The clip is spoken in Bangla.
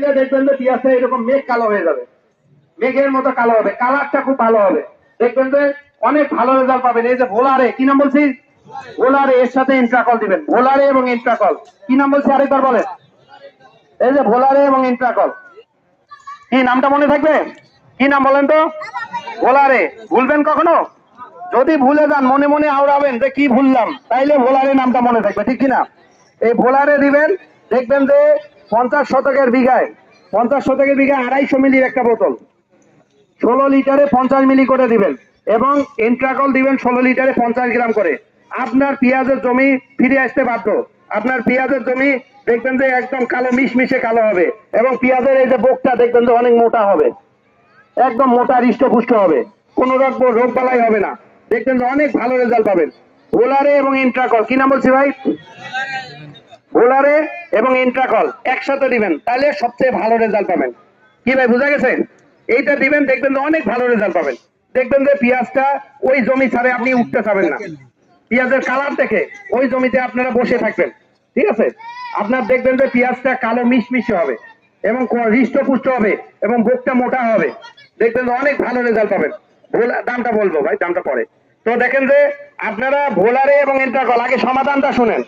দেখবেন যে পেঁয়াজটা এরকম মেঘ কালো হয়ে যাবে, মেঘের মতো কালো হবে, কালারটা খুব ভালো হবে, দেখবেন যে অনেক ভালো রেজাল্ট পাবেন। এই যে ভোলারে, কি নাম বলছি? ভোলারে, এর সাথে ইন্ট্রাকল দিবেন, ভোলারে এবং ইন্ট্রাকল। কি নাম বলছি আরেকবার বলেন? এই যে ভোলারে এবং ইন্ট্রাকল। কি নামটা মনে থাকবে? কি নাম বলেন তো? ভোলারে। ভুলবেন কখনো? যদি ভুলে যান মনে মনে আওড়াবেন যে কি ভুললাম, তাইলে ভোলারে নামটা মনে থাকবে, ঠিক কিনা? এই ভোলারে দিবেন, দেখবেন যে 50 শতকের বিঘায় 250 মিলির একটা বোতল, 16 লিটারে 50 মিলি করে দিবেন, এবং ইন্ট্রাকল দিবেন 16 লিটারে 50 গ্রাম করে। আপনার পেঁয়াজের জমি ফিরে আসতে বাধ্য। আপনার পেঁয়াজের জমি দেখবেন যে একদম কালো, মিশমিশে কালো হবে, এবং পেঁয়াজের এই যে বোকটা দেখবেন যে অনেক মোটা হবে, একদম মোটা হৃষ্টপুষ্ট হবে, কোন রোগ বালাই হবে না, দেখবেন যে অনেক ভালো রেজাল্ট পাবেন। ভোলারে এবং ইন্ট্রাকল, কি নাম বলছি ভাই? ভোলারে এবং ইন্ট্রাকল একসাথে দিবেন, তাহলে সবচেয়ে ভালো রেজাল্ট পাবেন। কি ভাই, বুঝা গেছে? এইটা দিবেন, দেখবেন যে অনেক ভালো রেজাল্ট পাবেন। দেখবেন যে পেঁয়াজটা ওই জমি ছাড়ে আপনি উঠতে পাবেন না, পেঁয়াজের কালার দেখে ওই জমিতে আপনারা বসে থাকবেন, ঠিক আছে? আপনার দেখবেন যে পেঁয়াজটা কালো মিশমিশে হবে, এবং হৃষ্টপুষ্ট হবে, এবং বোকটা মোটা হবে, দেখবেন যে অনেক ভালো রেজাল্ট পাবেন। দামটা বলবো ভাই, দামটা পরে। তো দেখেন যে আপনারা ভোলারে এবং ইন্ট্রাকল, আগে সমাধানটা শুনেন।